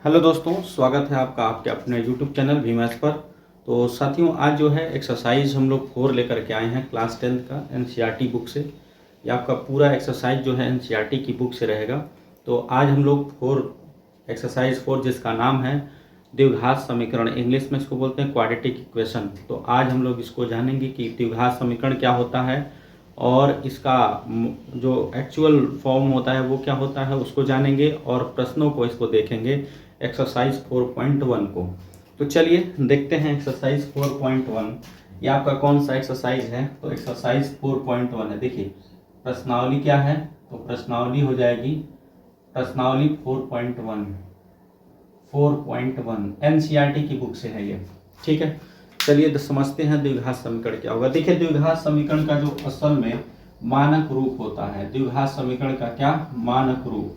Hello दोस्तों, स्वागत है आपका आपके अपने यूट्यूब चैनल भीमैथ्स पर। तो साथियों, आज जो है एक्सरसाइज हम लोग 4 लेकर के आए हैं क्लास 10th का एनसीईआरटी बुक से। ये आपका पूरा एक्सरसाइज जो है एनसीईआरटी की बुक से रहेगा। तो आज हम लोग 4 एक्सरसाइज 4 जिसका नाम है द्विघात समीकरण, इंग्लिश में इसको बोलते हैं क्वाड्रेटिक इक्वेशन। तो आज हम लोग इसको जानेंगे कि द्विघात समीकरण क्या होता है और इसका जो एक्चुअल फॉर्म होता है वो क्या होता है उसको जानेंगे और प्रश्नों को इसको देखेंगे एक्सरसाइज 4.1 को। तो चलिए देखते हैं एक्सरसाइज 4.1 ये आपका कौन सा एक्सरसाइज है। तो एक्सरसाइज 4.1 है। देखिए प्रश्नावली क्या है, तो प्रश्नावली हो जाएगी प्रश्नावली 4.1 एनसीईआरटी की बुक से है ये, ठीक है। चलिए समझते हैं द्विघात समीकरण क्या होगा। देखिए द्विघात समीकरण का जो असल में मानक रूप होता है, द्विघात समीकरण का क्या मानक रूप,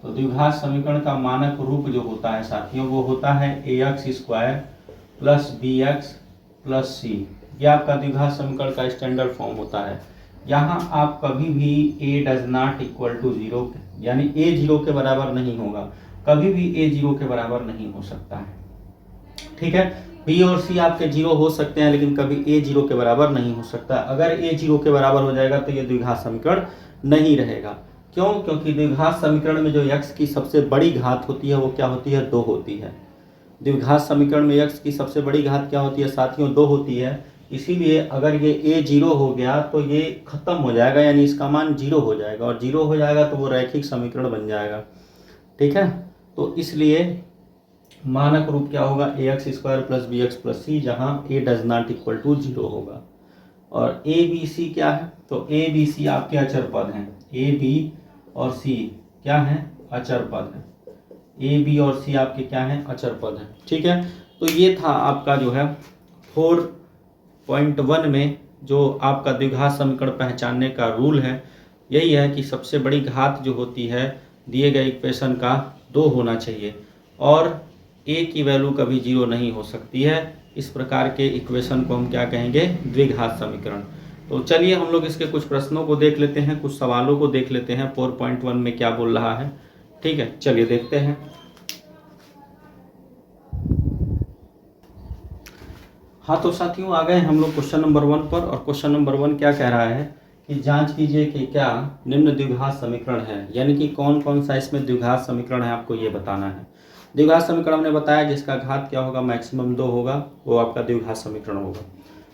तो द्विघात समीकरण का मानक रूप जो होता है साथियों वो होता है ax² plus bx plus c। यह आपका द्विघात समीकरण का स्टैंडर्ड फॉर्म होता है। यहाँ आप कभी भी a does not equal to 0 यानी a 0 के बराबर नहीं होगा, कभी भी a 0 के बराबर नहीं हो सकता है, ठीक है। b और c आपके 0 हो सकते हैं लेकिन कभी a 0 के बराबर नहीं हो सकता। अगर a 0 के बराबर हो जाएगा तो ये द्विघात समीकरण नहीं रहेगा। क्यों? क्योंकि द्विघात समीकरण में जो x की सबसे बड़ी घात होती है वो क्या होती है, 2 होती है। द्विघात समीकरण में x की सबसे बड़ी घात क्या होती है साथियों, 2 होती है। इसीलिए अगर ये a 0 हो गया तो ये खत्म हो जाएगा, यानी इसका मान 0 हो जाएगा, और 0 हो जाएगा तो वो रैखिक समीकरण बन जाएगा, ठीक है। तो इसलिए मानक रूप क्या होगा, ax² plus bx plus c, जहाँ a does not equal to 0 होगा। और a b c क्या है, तो a b c आपके अचर पद हैं, a b और c क्या है, अचर पद है। a b और c आपके क्या हैं, अचर पद हैं, ठीक है। तो ये था आपका जो है 4.1 में जो आपका द्विघात समीकरण पहचानने का रूल है, यही है कि सबसे बड़ी घात जो होती है दिए गए इक्वेशन का 2 होना चाहिए और a की वैल्यू कभी 0 नहीं हो सकती है। इस प्रकार के इक्वेशन को हम क्या कहेंगे, द्विघात समीकरण। तो चलिए हम लोग इसके कुछ प्रश्नों को देख लेते हैं, कुछ सवालों को देख लेते हैं 4.1 में क्या बोल रहा है, ठीक है। चलिए देखते हैं। हाँ तो साथियों आ गए हम लोग क्वेश्चन नंबर 1 पर, और क्वेश्चन नंबर 1 क्या कह रहा है कि जांच कीजिए कि क्या निम्न द्विघात समीकरण है, यानी कि कौन कौन सा इसमें द्विघात समीकरण है आपको ये बताना है। द्विघात समीकरण हमने बताया जिसका घात क्या होगा, मैक्सिमम 2 होगा, वो आपका द्विघात समीकरण होगा।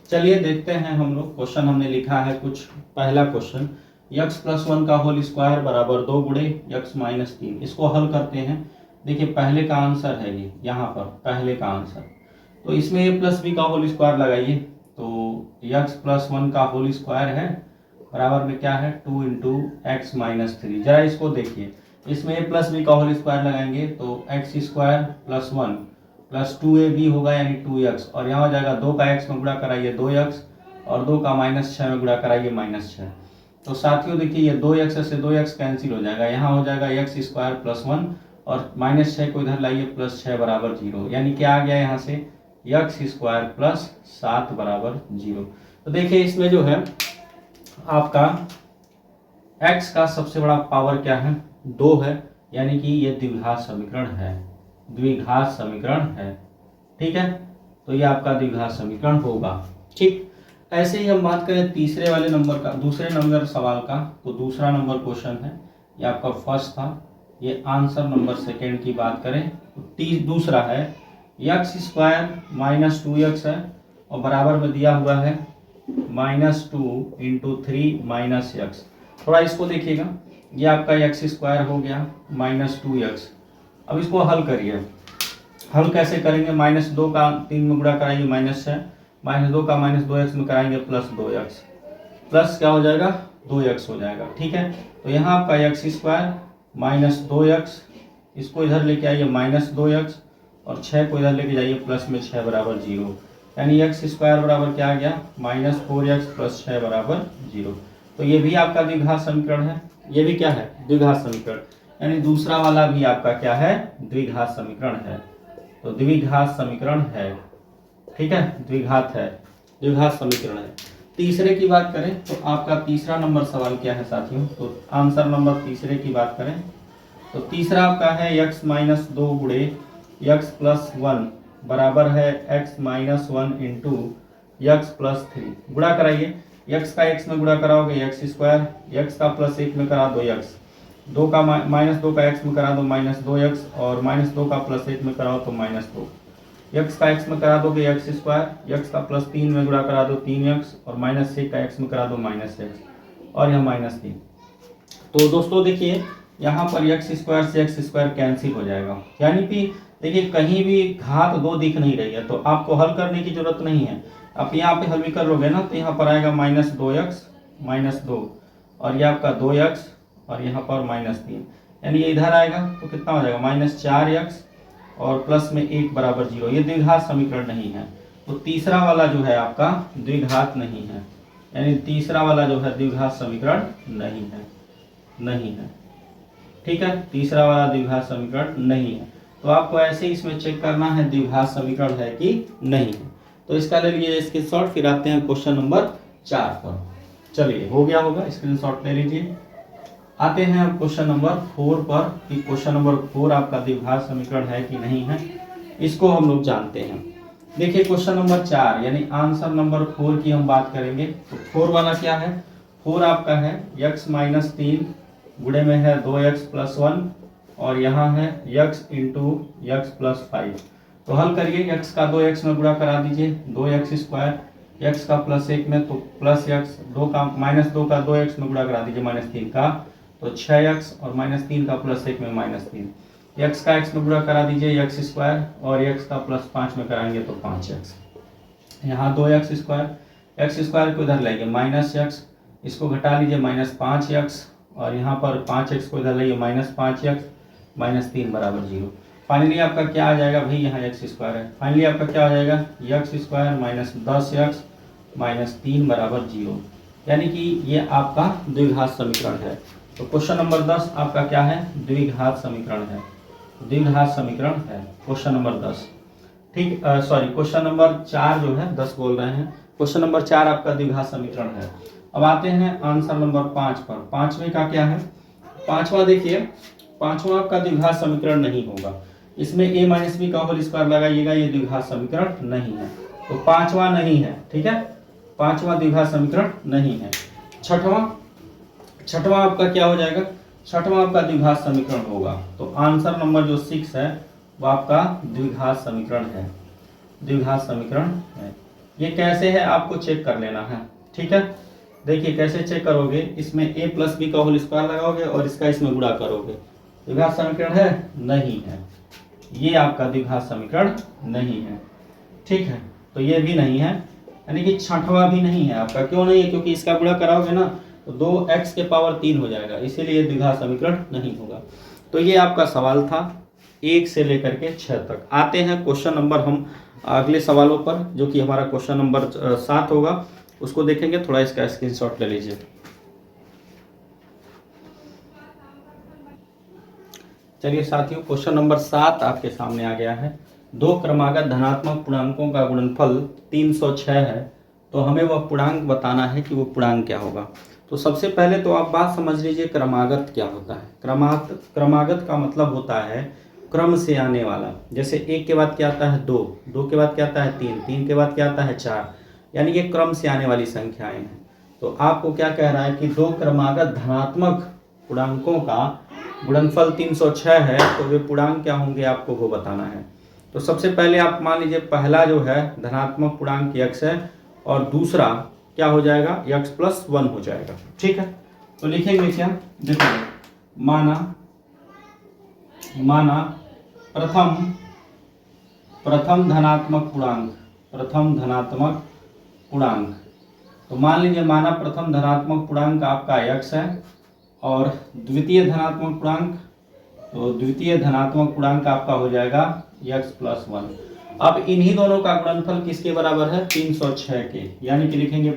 चलिए देखते हैं हम लोग। क्वेश्चन हमने लिखा है कुछ, पहला क्वेश्चन x+1 का होल स्क्वायर बराबर 2 गुणे x माइनस 3, इसको हल करते हैं। देखिए पहले का आंसर है ये, यहाँ पर पहले का आंसर, तो इसमें a प्लस बी का होल स्क्वायर लगाइए, तो x+1 का होल स्क्वायर है बराबर में क्या है, 2 इंटू एक्स माइनस 3। जरा इसको देखिए, इसमें a प्लस बी का होल स्क्वायर लगाएंगे तो x² प्लस 1 प्लस 2ab होगा यानी 2x, और यहाँ हो जाएगा 2 का x में गुणा कराइए 2x, और 2 का -6 में गुणा कराइए -6। तो साथियों देखिए ये 2x से 2x कैंसिल हो जाएगा, यहाँ हो जाएगा x² प्लस 1 और -6 को इधर लाइए प्लस 6 बराबर 0, यानी क्या आ गया यहाँ से x² प्लस 7 बराबर 0। तो देखिए इसमें जो है आपका x का सबसे बड़ा पावर क्या है, 2 है, यानी कि ये द्विघात समीकरण है, द्विघात समीकरण है, ठीक है। तो ये आपका द्विघात समीकरण होगा, ठीक। ऐसे ही हम बात करें तीसरे वाले नंबर का, दूसरे नंबर सवाल का, तो दूसरा नंबर क्वेश्चन है, ये आपका फर्स्ट था, ये आंसर नंबर सेकेंड की बात करें तो दूसरा है x² माइनस 2x है और बराबर में दिया हुआ है -2 इंटू 3 माइनस x। थोड़ा इसको देखिएगा, ये आपका x² हो गया -2x। अब इसको हल करिए, हल कैसे करेंगे, -2 का 3 में गुणा कराइए -6, -2 का -2x में कराएंगे प्लस 2x, प्लस क्या हो जाएगा 2x हो जाएगा, ठीक है। तो यहाँ आपका x² माइनस 2x, इसको इधर लेके आइए -2x, और 6 को इधर लेके जाइए प्लस में 6 बराबर 0, यानी x² बराबर क्या आ गया -4x प्लस 6 बराबर 0। तो ये भी आपका द्विघात समीकरण है, ये भी क्या है द्विघात समीकरण, यानी दूसरा वाला भी आपका क्या है द्विघात समीकरण है। तो द्विघात समीकरण है, ठीक है, द्विघात है, द्विघात समीकरण है। तीसरे की बात करें तो आपका तीसरा नंबर सवाल क्या है साथियों, तो आंसर नंबर तीसरे की बात करें तो तीसरा आपका है x माइनस 2 गुणे x प्लस 1 बराबर है x minus 1 into x plus 3। गुणा कराइए, x का x में गुणा कराओगे एक्स स्क्वायर, x का प्लस 1 में करा दो x, 2 का माइनस 2 का x में करा दो माइनस 2x, और माइनस 2 का प्लस 1 में कराओ तो माइनस 2। x का x में करा दोगे एक्स स्क्वायर, x का प्लस 3 में गुणा करा दो 3x, और माइनस 6 का x में करा दो माइनस x, और यह माइनस 3। तो दोस्तों देखिए यहाँ पर एक्स स्क्वायर से एक्स स्क्वायर कैंसिल हो जाएगा, यानी कि देखिए कहीं भी घात 2 दिख नहीं रही है, तो आपको हल करने की जरूरत नहीं है। आप यहाँ पे हल भी कर लोगे ना, तो यहाँ पर आएगा माइनस 2x माइनस 2, और ये आपका 2x, और यहाँ पर माइनस 3, यानी ये इधर आएगा तो कितना हो जाएगा माइनस 4x और प्लस में 1 बराबर 0। ये द्विघात समीकरण नहीं है, तो तीसरा वाला जो है आपका द्विघात नहीं है, यानी तीसरा वाला जो है द्विघात समीकरण नहीं है। ठीक है, तीसरा वाला द्विघात समीकरण नहीं है। तो आपको ऐसे इसमें चेक करना है द्विघात समीकरण है कि नहीं है। तो इसका ले लीजिए स्क्रीनशॉट, फिर आते हैं क्वेश्चन नंबर 4 पर। चलिए हो गया होगा, स्क्रीनशॉट ले लीजिए। आते हैं अब क्वेश्चन नंबर 4 पर कि क्वेश्चन नंबर 4 आपका द्विघात समीकरण है कि नहीं है, इसको हम लोग जानते हैं। देखिए क्वेश्चन नंबर 4 यानी आंसर नंबर 4 की हम बात करेंगे। तो 4 वाला क्या है, 4 आपका है x माइनस 3 गुणे में है 2x प्लस 1, और यहाँ है x इंटू एक्स प्लस 5। तो हल करिए, x का 2x में गुणा करा दीजिए 2x स्क्वायर, x का प्लस 1 में तो प्लस x, 2 का माइनस 2 का 2x में गुणा करा दीजिए माइनस 3 का तो 6x, और माइनस 3 का प्लस 1 में माइनस 3, x का x में गुणा करा दीजिए x स्क्वायर, और x का प्लस 5 में कराएंगे तो 5x, यहाँ 2x स्क्वायर, x स्क्वायर को इधर लाइए माइनस x, इसको घटा लीजिए माइनस 5x, और यहाँ पर 5x को इधर लाइए माइनस 5x, माइनस 3 बराबर 0। फाइनली आपका क्या आ जाएगा भाई, यहाँ x स्क्वायर है, फाइनली आपका क्या हो जाएगा x square minus 10x minus 3 बराबर 0, यानी कि ये आपका द्विघात समीकरण है। तो क्वेश्चन नंबर 10 आपका क्या है, द्विघात समीकरण है, द्विघात समीकरण है क्वेश्चन नंबर 10। ठीक, सॉरी क्वेश्चन नंबर 4 जो है 10 बोल रहे हैं, क्वेश्चन नंबर 4 आपका द्विघात समीकरण है। अब आते हैं आंसर नंबर 5 पर। पांचवें का क्या है, पांचवा देखिए, पांचवा आपका द्विघात समीकरण नहीं होगा, इसमें a माइनस बी का होल स्क्वायर लगाइएगा, ये द्विघात समीकरण नहीं है, तो पांचवा नहीं है। ठीक है, पांचवा द्विघात समीकरण नहीं है। छठवां आपका क्या हो जाएगा, छठवां आपका द्विघात समीकरण होगा। तो आंसर नंबर जो 6 है वो आपका द्विघात समीकरण है, द्विघात समीकरण है। ये कैसे है आपको चेक कर लेना है। ठीक है, देखिए कैसे चेक करोगे, इसमें a प्लस बी का होल स्क्वायर लगाओगे और इसका इसमें गुणा करोगे, द्विघात समीकरण है नहीं है, ये आपका द्विघात समीकरण नहीं है। ठीक है, तो ये भी नहीं है, यानी कि छठवां भी नहीं है आपका। क्यों नहीं है, क्योंकि इसका गुणा कराओगे ना तो 2x के पावर 3 हो जाएगा, इसीलिए द्विघात समीकरण नहीं होगा। तो ये आपका सवाल था 1 से लेकर के 6 तक। आते हैं क्वेश्चन नंबर हम अगले सवालों पर, जो कि हमारा क्वेश्चन नंबर 7 होगा, उसको देखेंगे। थोड़ा इसका स्क्रीनशॉट ले लीजिए। चलिए साथियों, क्वेश्चन नंबर 7 आपके सामने आ गया है। दो क्रमागत धनात्मक पूर्णांकों का गुणनफल 306 है, तो हमें वह पूर्णांक बताना है कि वो पूर्णांक क्या होगा। तो सबसे पहले तो आप बात समझ लीजिए क्रमागत क्या होता है। क्रमागत का मतलब होता है क्रम से आने वाला। जैसे 1 के बाद क्या आता है 2, 2 के बाद क्या आता है 3, 3 के बाद क्या आता है 4, यानी ये क्रम से आने वाली संख्याएं हैं। तो आपको क्या कह रहा है कि दो क्रमागत धनात्मक पूर्णांकों का गुणनफल 306 है, तो वे पूर्णांक क्या होंगे आपको वो बताना है। तो सबसे पहले आप मान लीजिए पहला जो है धनात्मक पूर्णांक x है, और दूसरा क्या हो जाएगा x प्लस 1 हो जाएगा। ठीक है, तो लिखेंगे क्या, देखो माना प्रथम धनात्मक पूर्णांक। तो मान लीजिए माना प्रथम धनात्मक पूर्णांक आपका x है, और द्वितीय धनात्मक पूर्णांक, तो द्वितीय धनात्मक पूर्णांक आपका हो जाएगा x प्लस 1। अब इन्हीं दोनों का गुणनफल किसके बराबर है, 306 के, यानी कि लिखेंगे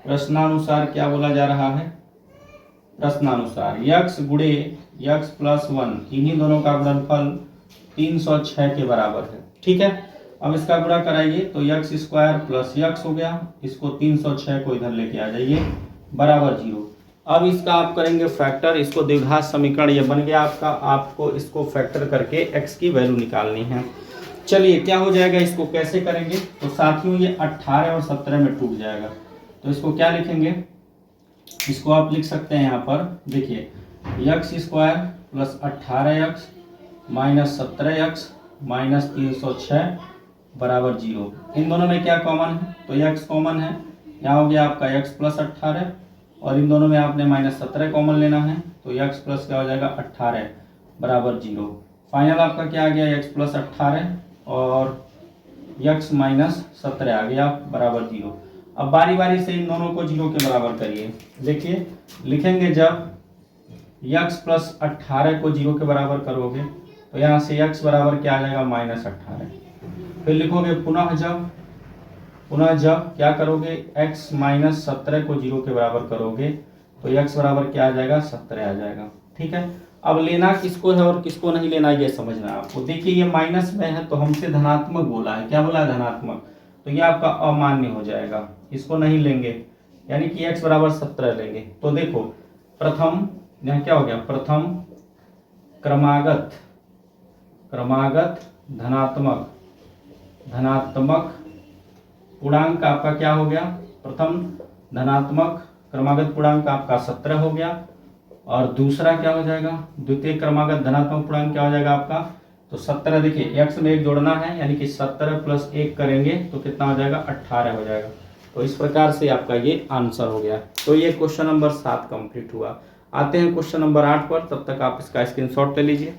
प्रश्नानुसार क्या बोला जा रहा है, प्रश्नानुसार x गुणे x प्लस 1, इन्हीं दोनों का गुणनफल 306 के बराबर है। ठीक है, अब इसका गुणा कराइए तो x स्क्वायर प्लस x हो गया, इसको 306 को इधर लेके आ जाइए बराबर 0। अब इसका आप करेंगे फैक्टर, इसको द्विघात समीकरण ये बन गया आपका, आपको इसको फैक्टर करके x की वैल्यू निकालनी है। चलिए क्या हो जाएगा, इसको कैसे करेंगे, तो साथियों ये 18 और 17 में टूट जाएगा। तो इसको क्या लिखेंगे, इसको आप लिख सकते हैं यहाँ पर, देखिए x² plus 18x minus 17x minus 306 बराबर 0। इन दोनों में क्या कॉमन है, तो x कॉमन है, यहाँ हो गया आपका x प्लस 18 और इन दोनों में आपने माइनस 17 कॉमन लेना है, तो x प्लस क्या हो जाएगा 18 बराबर 0। फाइनल आपका क्या आ गया, x प्लस 18 और x माइनस 17 आ गया बराबर 0। अब बारी बारी से इन दोनों को 0 के बराबर करिए। देखिए लिखेंगे जब x प्लस 18 को 0 के बराबर करोगे तो यहाँ से x बराबर क्या आ जाएगा, माइनस 18। फिर लिखोगे पुनः जब क्या करोगे, x माइनस 17 को 0 के बराबर करोगे तो x बराबर क्या आ जाएगा, 17 आ जाएगा। ठीक है, अब लेना किसको है और किसको नहीं लेना ये समझना है आपको। देखिए ये माइनस में है तो हमसे धनात्मक बोला है, क्या बोला है, धनात्मक, तो ये आपका अमान्य हो जाएगा, इसको नहीं लेंगे, यानी कि x बराबर 17 लेंगे। तो देखो प्रथम यहाँ क्या हो गया, प्रथम क्रमागत धनात्मक पूर्णांक आपका क्या हो गया, प्रथम धनात्मक क्रमागत पूर्णांक आपका 17 हो गया, और दूसरा क्या हो जाएगा, द्वितीय क्रमागत धनात्मक पूर्णांक क्या हो जाएगा आपका, तो 17। देखिए x में 1 जोड़ना है, यानी कि 17 प्लस 1 करेंगे तो कितना हो जाएगा, 18 हो जाएगा। तो इस प्रकार से आपका ये आंसर हो गया। तो ये क्वेश्चन नंबर 7 कंप्लीट हुआ। आते हैं क्वेश्चन नंबर 8 पर, तब तक आप इसका स्क्रीनशॉट ले लीजिए।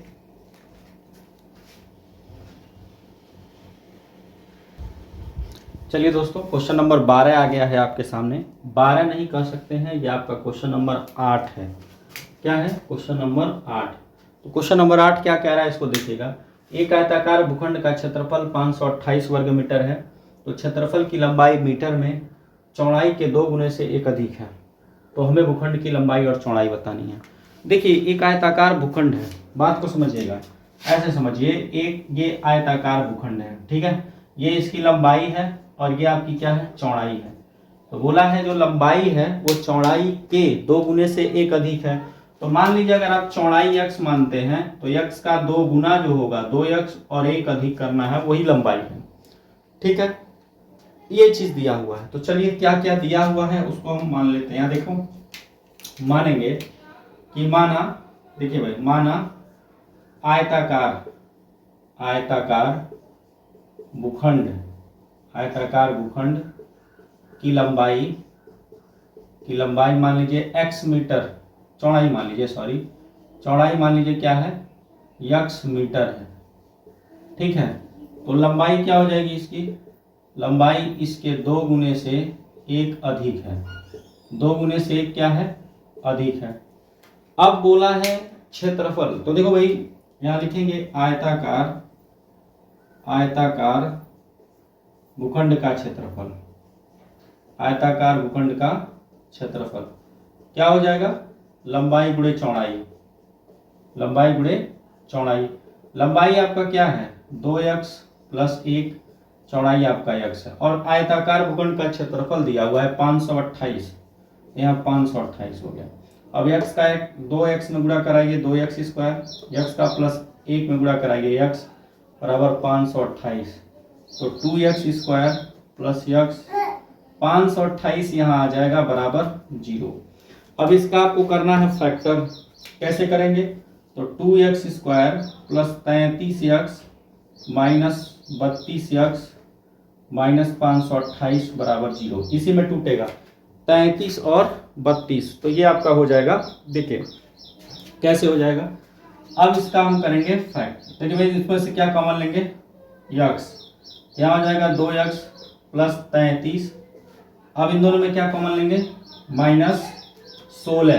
चलिए दोस्तों, क्वेश्चन नंबर 12 आ गया है आपके सामने। 12 नहीं कह सकते हैं, ये आपका क्वेश्चन नंबर 8 है। क्या है, क्वेश्चन नंबर 8। तो क्वेश्चन नंबर 8 क्या कह रहा है, इसको देखिएगा। एक आयताकार भूखंड का क्षेत्रफल 528 वर्ग मीटर है, तो क्षेत्रफल की लंबाई मीटर में चौड़ाई के 2 गुने से 1 अधिक है। तो हमें भूखंड की लंबाई और चौड़ाई बतानी है। देखिए एक आयताकार भूखंड है, बात को समझिएगा, ऐसे समझिए, एक ये आयताकार भूखंड है, ठीक है, ये इसकी लंबाई है और ये आपकी क्या है, चौड़ाई है। तो बोला है जो लंबाई है वो चौड़ाई के 2 गुने से 1 अधिक है। तो मान लीजिए अगर आप चौड़ाई x मानते हैं तो x का 2 गुना जो होगा, 2x और 1 अधिक करना है, वही लंबाई है। ठीक है, ये चीज दिया हुआ है। तो चलिए क्या क्या दिया हुआ है उसको हम मान लेते हैं। यहाँ देखो, मानेंगे कि माना, देखिए भाई, माना आयताकार भूखंड की लंबाई मान लीजिए x मीटर, चौड़ाई मान लीजिए, चौड़ाई मान लीजिए क्या है, x मीटर है। ठीक है, तो लंबाई क्या हो जाएगी इसकी, लंबाई इसके 2 गुने से 1 अधिक है। 2 गुने से 1 क्या है, अधिक है। अब बोला है क्षेत्रफल, तो देखो भाई यहाँ लिखेंगे आयताकार भूखंड का क्षेत्रफल, आयताकार भूखंड का क्षेत्रफल क्या हो जाएगा, लंबाई गुणे चौड़ाई, लंबाई गुणे चौड़ाई। लंबाई आपका क्या है, 2x प्लस 1, चौड़ाई आपका x है, और आयताकार भूखंड का क्षेत्रफल दिया हुआ है 528, यहाँ 528 हो गया। अब x का 2x में गुणा कराइए 2x स्क्वायर, x का प्लस 1 में गुणा कराइए x बराबर 528, तो 2x स्क्वायर प्लस x 528 यहाँ आ जाएगा बराबर 0। अब इसका आपको करना है फैक्टर, कैसे करेंगे, तो 2x square plus 33x minus 32x minus 528 बराबर 0, इसी में टूटेगा 33 और 32, तो ये आपका हो जाएगा। देखिए कैसे हो जाएगा, अब इसका हम करेंगे फैक्ट। देखिए भाई इसमें से क्या कॉमन लेंगे, x, यहाँ हो जाएगा 2x प्लस 33, अब इन दोनों में क्या कॉमन लेंगे, माइनस 16,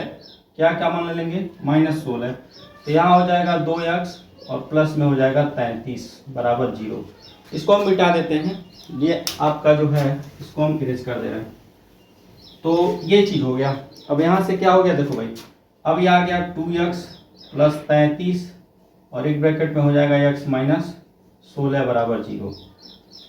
क्या कॉमन लेंगे, माइनस 16, तो यहाँ हो जाएगा 2x और प्लस में हो जाएगा 33 बराबर 0। इसको हम मिटा देते हैं, ये आपका जो है इसको हम इरेज कर दे रहे हैं, तो ये चीज़ हो गया। अब यहाँ से क्या हो गया, देखो भाई, अब ये आ गया 2x प्लस 33 और एक ब्रैकेट में हो जाएगा x माइनस 16 बराबर 0।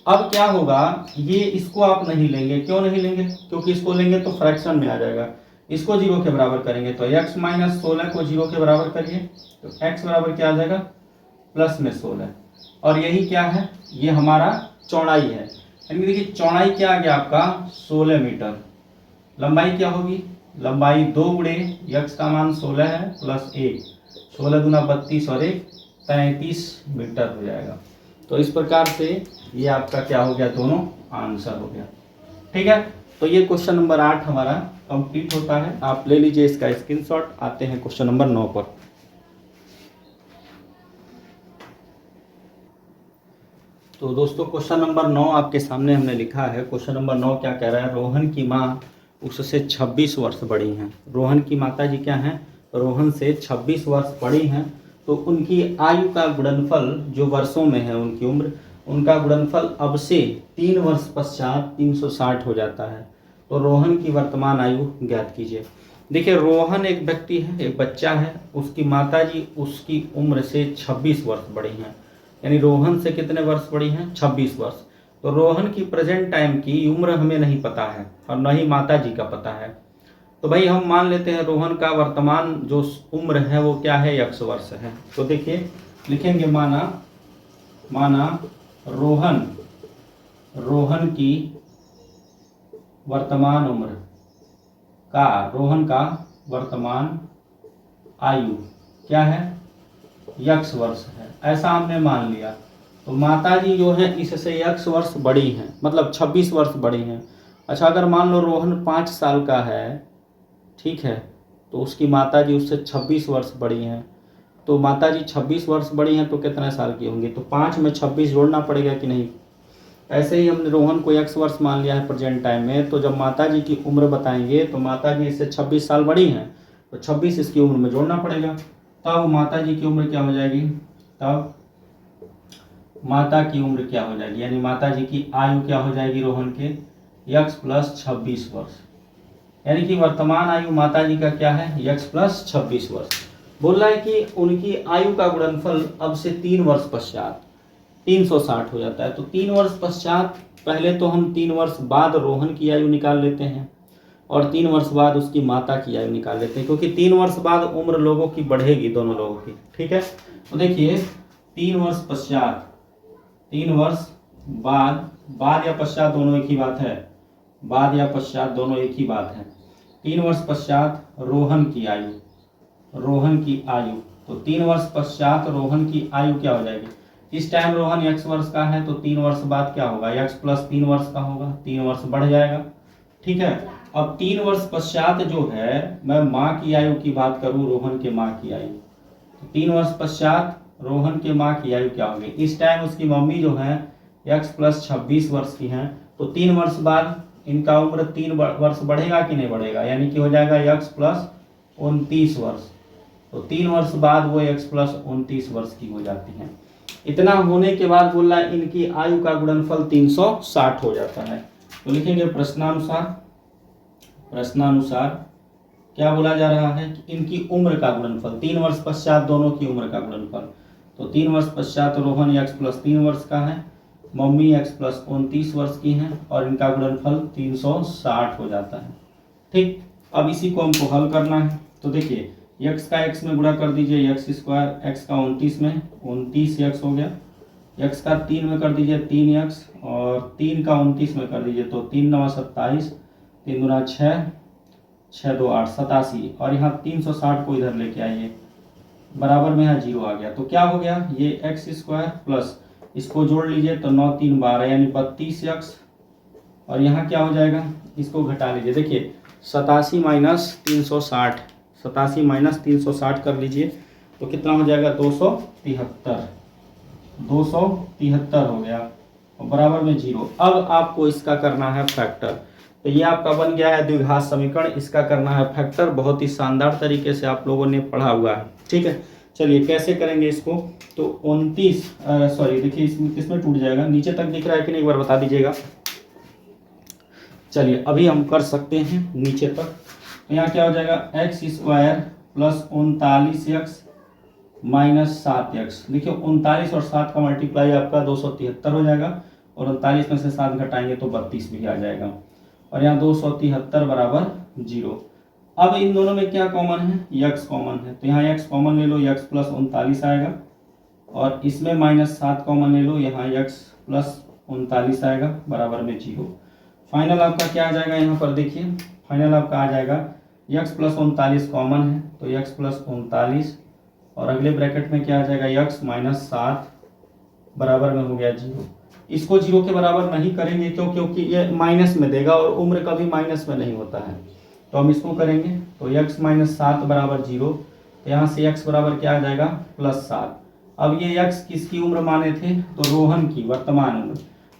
अब क्या होगा, ये इसको आप नहीं लेंगे, क्यों नहीं लेंगे, क्योंकि इसको लेंगे तो फ्रैक्शन में आ जाएगा, इसको 0 के बराबर करेंगे तो x माइनस 16 को 0 के बराबर करिए तो x बराबर क्या आ जाएगा प्लस में 16। और यही क्या है, ये हमारा चौड़ाई है, यानी देखिए चौड़ाई क्या आ गया आपका 16 मीटर। लंबाई क्या होगी, लंबाई 2 गुणे x का मान 16 है प्लस 1, 16 दूना 32 और 1 33 मीटर हो जाएगा। तो इस प्रकार से ये आपका क्या हो गया, दोनों आंसर हो गया। ठीक है, तो ये क्वेश्चन नंबर 8 हमारा कंप्लीट होता है। आप ले लीजिए इसका स्क्रीनशॉट। आते हैं क्वेश्चन नंबर 9 पर। तो दोस्तों क्वेश्चन नंबर 9 आपके सामने हमने लिखा है। क्वेश्चन नंबर 9 क्या कह रहा है, रोहन की माँ उससे 26 वर्ष बड़ी हैं। रोहन की माता जी क्या हैं, रोहन से 26 वर्ष बड़ी हैं। तो उनकी आयु का गुणनफल, जो वर्षों में है उनकी उम्र, उनका गुणनफल अब से 3 वर्ष पश्चात 360 हो जाता है। तो रोहन की वर्तमान आयु ज्ञात कीजिए। देखिए रोहन एक व्यक्ति है, एक बच्चा है, उसकी माता जी उसकी उम्र से 26 वर्ष बड़ी हैं, यानी रोहन से कितने वर्ष बड़ी हैं, 26 वर्ष। तो रोहन की प्रेजेंट टाइम की उम्र हमें नहीं पता है और न ही माता जी का पता है। तो भाई हम मान लेते हैं रोहन का वर्तमान जो उम्र है वो क्या है, x वर्ष है। तो देखिए लिखेंगे माना रोहन की वर्तमान उम्र का, रोहन का वर्तमान आयु क्या है, x वर्ष है, ऐसा हमने मान लिया। तो माता जी जो है इससे x वर्ष बड़ी हैं, मतलब 26 वर्ष बड़ी हैं। अच्छा अगर मान लो रोहन 5 साल का है, ठीक है, तो उसकी माता जी उससे 26 वर्ष बड़ी हैं। तो माता जी 26 वर्ष बड़ी हैं तो कितने साल की होंगी, तो 5 में 26 जोड़ना पड़ेगा कि नहीं। ऐसे ही हमने रोहन को x वर्ष मान लिया है प्रेजेंट टाइम में। तो जब माता जी की उम्र बताएंगे तो माता जी इससे 26 साल बड़ी हैं, तो 26 इसकी उम्र में जोड़ना पड़ेगा। तब माता जी की उम्र क्या हो जाएगी, तब माता की उम्र क्या हो जाएगी, यानी माता जी की आयु क्या हो जाएगी रोहन के, x प्लस 26 वर्ष। यानी कि वर्तमान आयु माता जी का क्या है, x प्लस 26 वर्ष। बोल रहा है कि उनकी आयु का गुणनफल अब से 3 वर्ष पश्चात 360 हो जाता है। तो 3 वर्ष पश्चात, पहले तो हम 3 वर्ष बाद रोहन की आयु निकाल लेते हैं और 3 वर्ष बाद उसकी माता की आयु निकाल लेते हैं, क्योंकि 3 वर्ष बाद उम्र लोगों की बढ़ेगी, दोनों लोगों की। ठीक है, तो देखिए 3 वर्ष पश्चात, 3 वर्ष बाद या पश्चात दोनों एक ही बात है, बाद या पश्चात दोनों एक ही बात है। 3 वर्ष पश्चात रोहन की आयु, तो 3 वर्ष पश्चात रोहन की आयु क्या हो जाएगी। इस टाइम रोहन x वर्ष का है तो 3 वर्ष बाद क्या होगा, x प्लस 3 वर्ष का होगा, 3 वर्ष बढ़ जाएगा। ठीक है, अब 3 वर्ष पश्चात जो है, मैं माँ की आयु की बात करूँ, रोहन के माँ की आयु, तो 3 वर्ष पश्चात रोहन के माँ की आयु क्या होगी। इस टाइम उसकी मम्मी जो है x प्लस 26 वर्ष की हैं, तो 3 वर्ष बाद इनका उम्र 3 वर्ष बढ़ेगा कि नहीं बढ़ेगा, यानी कि हो जाएगा x प्लस 29 वर्ष। तो 3 वर्ष बाद वो x प्लस 29 वर्ष की हो जाती हैं। इतना होने के बाद बोल रहा है इनकी आयु का गुणनफल 360 हो जाता है। तो लिखेंगे प्रश्नानुसार क्या बोला जा रहा है कि इनकी उम्र का गुणनफल, 3 वर्ष पश्चात दोनों की उम्र का गुणनफल। तो 3 वर्ष पश्चात रोहन x प्लस 3 वर्ष का है, मम्मी x प्लस 29 वर्ष की हैं और इनका गुणनफल 360 हो जाता है। ठीक, अब इसी को हमको हल करना है। तो देखिए x का x में गुणा कर दीजिए, x स्क्वायर, x का 29 में 29x हो गया, x का 3 में कर दीजिए 3x और 3 का 29 में कर दीजिए तो 3 9 27, 3 दूना 6, 6 2 8 87, और यहाँ 360 को इधर लेके आइए, बराबर में यहाँ 0 आ गया। तो क्या हो गया, ये x स्क्वायर प्लस इसको जोड़ लीजिए तो 9 3 12 यानी 32x, और यहाँ क्या हो जाएगा, इसको घटा लीजिए। देखिए 87 माइनस 360 कर लीजिए तो कितना हो जाएगा, 273 हो गया और बराबर में 0। अब आपको इसका करना है फैक्टर। तो ये आपका बन गया है द्विघात समीकरण, इसका करना है फैक्टर। बहुत ही शानदार तरीके से आप लोगों ने पढ़ा हुआ है। ठीक है, चलिए कैसे करेंगे इसको। तो 29 देखिए इसमें किसमें टूट जाएगा, नीचे तक दिख रहा है कि नहीं, एक बार बता दीजिएगा। चलिए अभी हम कर सकते हैं नीचे तक। तो यहाँ क्या हो जाएगा, x square plus 39x minus 7x। देखिए 39 और 7 का मल्टीप्लाई आपका 273 हो जाएगा और 39 में से 7 घटाएंगे तो 32 भी आ जाएगा, और यहाँ 273 बराबर 0। अब इन दोनों में क्या कॉमन है, यक्स कॉमन है, तो यहाँ यक्स कॉमन ले लो, यक्स प्लस 39 आएगा, और इसमें -7 कॉमन ले लो, यहाँ यक्स प्लस 39 आएगा बराबर में 0। फाइनल आपका क्या आ जाएगा, यहाँ पर देखिए फाइनल आपका आ जाएगा यक्स प्लस 39 कॉमन है, तो यक्स प्लस 39, और अगले ब्रैकेट में क्या आ जाएगा, यक्स -7 बराबर में हो गया 0। इसको 0 के बराबर नहीं करेंगे क्यों, क्योंकि ये माइनस में देगा और उम्र कभी माइनस में नहीं होता है, तो हम इसको करेंगे, तो x -7 बराबर 0, तो यहाँ से x बराबर क्या आ जाएगा, +7। अब ये x किसकी उम्र माने थे, तो रोहन की वर्तमान उम्र,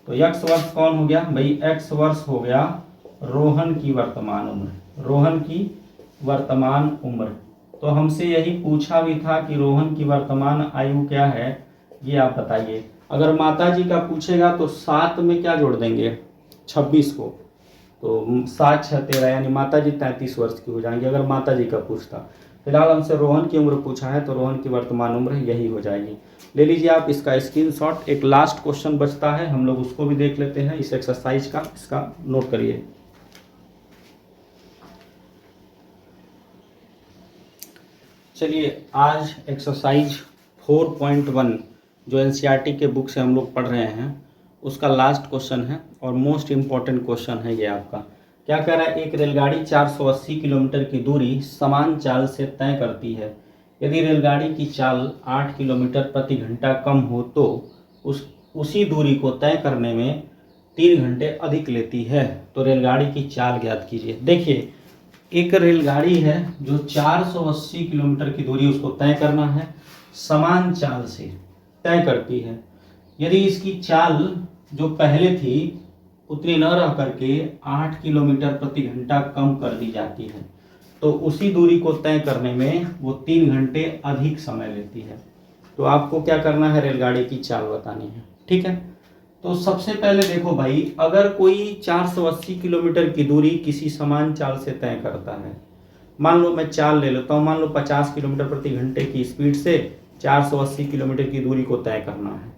तो x वर्ष कौन हो गया भाई, x वर्ष हो गया रोहन की वर्तमान उम्र, रोहन की वर्तमान उम्र। तो हमसे यही पूछा भी था कि रोहन की वर्तमान आयु क्या है, ये आप बताइए। अगर माता जी का पूछेगा तो 7 में क्या जोड़ देंगे, 26 को, तो 7 6 13, यानी माता जी 33 वर्ष की हो जाएंगी अगर माता जी का पूछता। फिलहाल हमसे रोहन की उम्र पूछा है, तो रोहन की वर्तमान उम्र यही हो जाएगी। ले लीजिए आप इसका स्क्रीनशॉट। एक लास्ट क्वेश्चन बचता है, हम लोग उसको भी देख लेते हैं इस एक्सरसाइज का, इसका नोट करिए। चलिए आज एक्सरसाइज 4.1 जो एनसीईआरटी के बुक से हम लोग पढ़ रहे हैं उसका लास्ट क्वेश्चन है और मोस्ट इम्पॉर्टेंट क्वेश्चन है ये आपका। क्या कह रहा है, एक रेलगाड़ी 480 किलोमीटर की दूरी समान चाल से तय करती है। यदि रेलगाड़ी की चाल 8 किलोमीटर प्रति घंटा कम हो तो उसी दूरी को तय करने में 3 घंटे अधिक लेती है। तो रेलगाड़ी की चाल ज्ञात कीजिए। देखिए एक रेलगाड़ी है जो 480 किलोमीटर की दूरी उसको तय करना है, समान चाल से तय करती है। यदि इसकी चाल जो पहले थी उतनी न रह करके 8 किलोमीटर प्रति घंटा कम कर दी जाती है तो उसी दूरी को तय करने में वो 3 घंटे अधिक समय लेती है। तो आपको क्या करना है, रेलगाड़ी की चाल बतानी है, ठीक है। तो सबसे पहले देखो भाई, अगर कोई 480 किलोमीटर की दूरी किसी समान चाल से तय करता है, मान लो मैं चाल ले लेता हूँ, मान लो 50 किलोमीटर प्रति घंटे की स्पीड से 480 किलोमीटर की दूरी को तय करना है,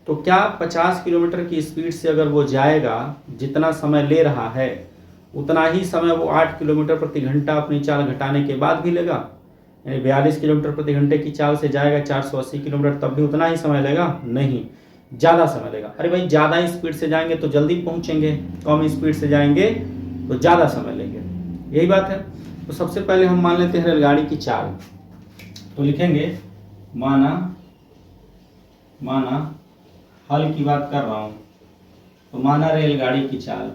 तो क्या 50 किलोमीटर की स्पीड से अगर वो जाएगा, जितना समय ले रहा है उतना ही समय वो 8 किलोमीटर प्रति घंटा अपनी चाल घटाने के बाद भी लेगा। यानी 42 किलोमीटर प्रति घंटे की चाल से जाएगा 480 किलोमीटर, तब भी उतना ही समय लेगा? नहीं, ज़्यादा समय लेगा। अरे भाई ज़्यादा स्पीड से जाएंगे तो जल्दी पहुँचेंगे, कम स्पीड से जाएंगे तो ज़्यादा समय लेंगे, यही बात है। तो सबसे पहले हम मान लेते हैं रेलगाड़ी की चाल, तो लिखेंगे माना हल की बात कर रहा हूँ, तो माना रेलगाड़ी की चाल,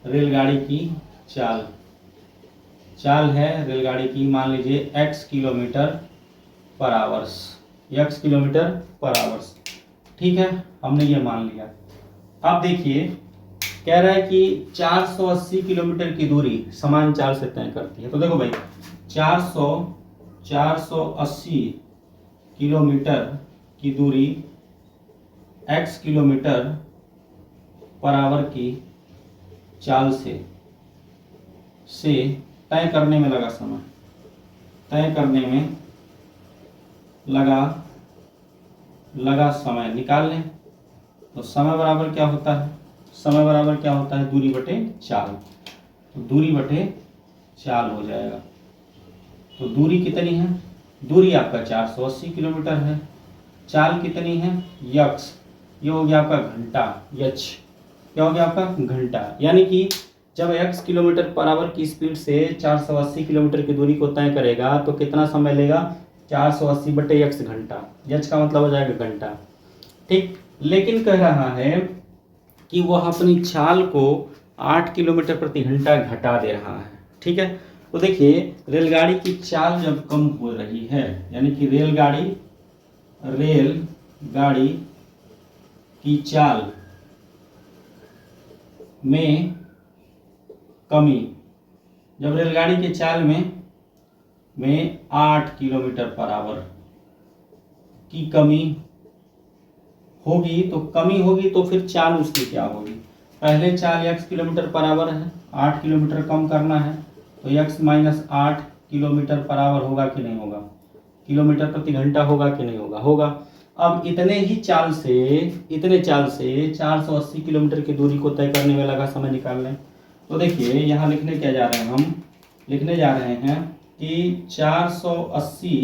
रेलगाड़ी की चाल है रेलगाड़ी की, मान लीजिए x किलोमीटर पर आवर्स, x किलोमीटर पर आवर्स, ठीक है, हमने ये मान लिया। अब देखिए कह रहा है कि 480 किलोमीटर की दूरी समान चाल से तय करती है। तो देखो भाई 480 किलोमीटर की दूरी x किलोमीटर पर आवर की चाल से तय करने में लगा समय, तय करने में लगा समय निकाल लें। तो समय बराबर क्या होता है, समय बराबर क्या होता है, दूरी बटे चाल, तो दूरी बटे चाल हो जाएगा। तो दूरी कितनी है, दूरी आपका 480 किलोमीटर है, चाल कितनी है यक्स, ये हो गया आपका घंटा, यच क्या हो गया आपका घंटा। यानी कि जब x किलोमीटर पर आवर की स्पीड से 480 किलोमीटर की दूरी को तय करेगा तो कितना समय लेगा, 480 बटे x घंटा, यच का मतलब हो जाएगा घंटा, ठीक। लेकिन कह रहा है कि वह अपनी चाल को 8 किलोमीटर प्रति घंटा घटा दे रहा है, ठीक है। तो देखिए रेलगाड़ी की चाल जब कम हो रही है, यानी कि रेलगाड़ी की चाल में कमी, जब रेलगाड़ी के चाल में 8 किलोमीटर पर आवर की कमी होगी, तो कमी होगी तो फिर चाल उसकी क्या होगी, पहले चाल x किलोमीटर पर आवर है, 8 किलोमीटर कम करना है, तो x - 8 किलोमीटर पर आवर होगा कि नहीं होगा, किलोमीटर प्रति घंटा होगा कि नहीं होगा, होगा। अब इतने चाल से 480 किलोमीटर की दूरी को तय करने में लगा समय निकाल लें। तो देखिए यहाँ लिखने क्या जा रहे हैं हम, लिखने जा रहे हैं कि 480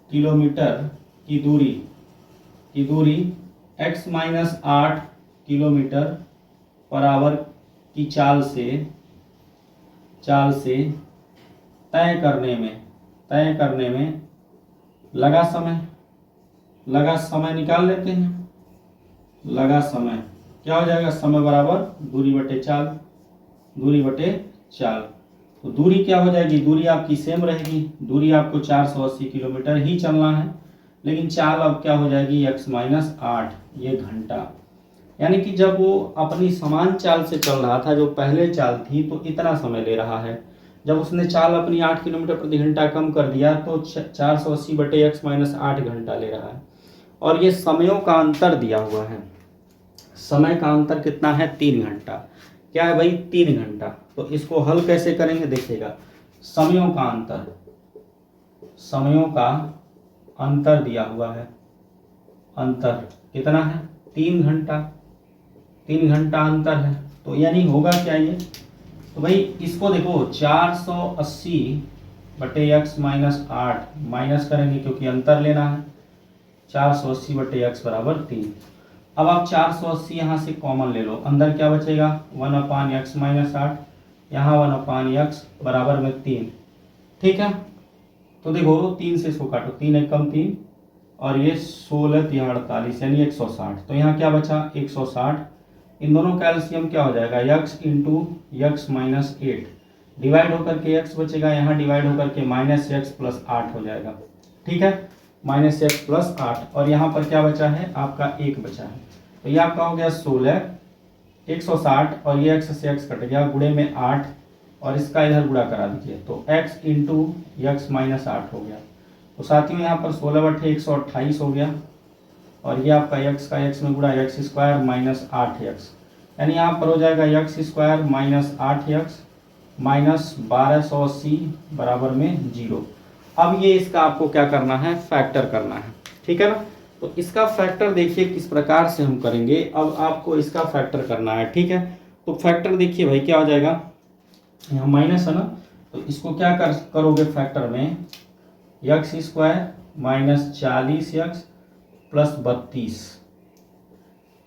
किलोमीटर की दूरी x minus 8 kilometre per hour की चाल से तय करने में लगा समय निकाल लेते हैं। लगा समय क्या हो जाएगा, समय बराबर दूरी बटे चाल। तो दूरी क्या हो जाएगी, दूरी आपकी सेम रहेगी, दूरी आपको 480 किलोमीटर ही चलना है, लेकिन चाल अब क्या हो जाएगी x माइनस 8, ये घंटा। यानी कि जब वो अपनी समान चाल से चल रहा था, जो पहले चाल थी, तो इतना समय ले रहा है। जब उसने चाल अपनी 8 किलोमीटर प्रति घंटा कम कर दिया तो 480 बटे x माइनस 8 घंटा ले रहा है। और ये समयों का अंतर दिया हुआ है। समय का अंतर कितना है, 3 घंटा। क्या है भाई, 3 घंटा। तो इसको हल कैसे करेंगे, देखिएगा। समयों का अंतर दिया हुआ है। अंतर कितना है, 3 घंटा। 3 घंटा अंतर है, तो यानी होगा क्या ये, तो भाई इसको देखो 480 बटे x माइनस 8 माइनस करेंगे क्योंकि अंतर लेना है। 480 बटे x बराबर 3। अब आप 480 यहाँ से कॉमन ले लो, अंदर क्या बचेगा, 1/x माइनस 8, यहाँ 1/x बराबर में 3। ठीक है, तो देखो 3 से इसको काटो, 3 एक कम 3, और ये 16 3 48 यानी 160। तो यहाँ क्या बचा, 160। इन दोनों का एलसीएम क्या हो जाएगा, x into x minus 8 divide होकर के x बचेगा, यहाँ डिवाइड होकर के माइनस x प्लस 8 हो जाएगा। ठीक है, माइनस x प्लस 8, और यहाँ पर क्या बचा है, आपका 1 बचा है। तो ये आपका हो गया 16, 160, और ये x से x कट गया, गुणे में 8, और इसका इधर गुणा करा दीजिए, तो x इंटू x माइनस 8 हो गया। तो साथियों यहाँ पर 16 बटे 128 हो गया, और ये आपका x का x में गुणा x स्क्वायर माइनस 8x, यानी यहाँ पर हो जाएगा x square minus 8x minus 1280 बराबर में 0। अब ये इसका आपको क्या करना है, फैक्टर करना है। ठीक है ना, तो इसका फैक्टर देखिए किस प्रकार से हम करेंगे। अब आपको इसका फैक्टर करना है। ठीक है, तो फैक्टर देखिए भाई क्या हो जाएगा, यहाँ माइनस है ना, तो इसको क्या करोगे फैक्टर में, x square minus 40x plus 32,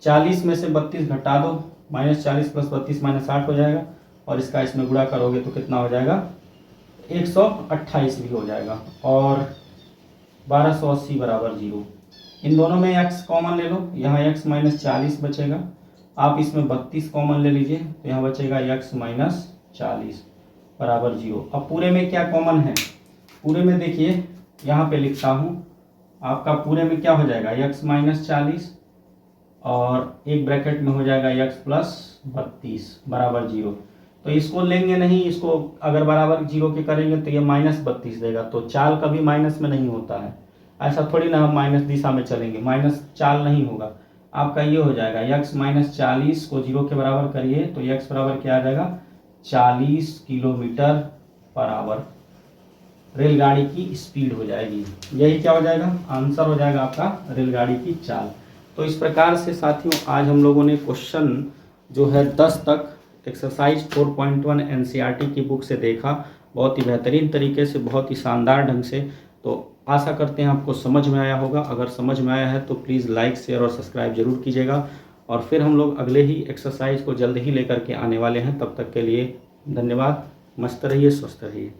40 में से 32 घटा दो, माइनस 40 प्लस 32 माइनस 8 हो जाएगा, और इसका इसमें गुणा करोगे तो कितना हो जाएगा, 128 भी हो जाएगा, और 1280 बराबर 0। इन दोनों में x कॉमन ले लो, यहाँ x माइनस 40 बचेगा, आप इसमें 32 कॉमन ले लीजिए, तो यहाँ बचेगा x माइनस 40 बराबर 0। अब पूरे में क्या कॉमन है, पूरे में देखिए यहाँ पे लिखता हूँ, आपका पूरे में क्या हो जाएगा, x माइनस 40, और एक ब्रैकेट में हो जाएगा x प्लस 32 बराबर 0। तो इसको लेंगे नहीं, इसको अगर बराबर 0 के करेंगे तो ये माइनस 32 देगा। तो चाल कभी माइनस में नहीं होता है, ऐसा थोड़ी ना हम माइनस दिशा में चलेंगे, माइनस चाल नहीं होगा। आपका ये हो जाएगा x माइनस 40 को 0 के बराबर करिए तो x बराबर क्या आ जाएगा, 40 किलोमीटर पर आवर रेलगाड़ी की स्पीड हो जाएगी। यही क्या हो जाएगा, आंसर हो जाएगा आपका रेलगाड़ी की चाल। तो इस प्रकार से साथियों आज हम लोगों ने क्वेश्चन जो है 10 तक एक्सरसाइज 4.1 एनसीईआरटी की बुक से देखा, बहुत ही बेहतरीन तरीके से, बहुत ही शानदार ढंग से। तो आशा करते हैं आपको समझ में आया होगा। अगर समझ में आया है तो प्लीज़ लाइक शेयर और सब्सक्राइब जरूर कीजिएगा, और फिर हम लोग अगले ही एक्सरसाइज को जल्द ही लेकर के आने वाले हैं। तब तक के लिए धन्यवाद। मस्त रहिए, स्वस्थ रहिए।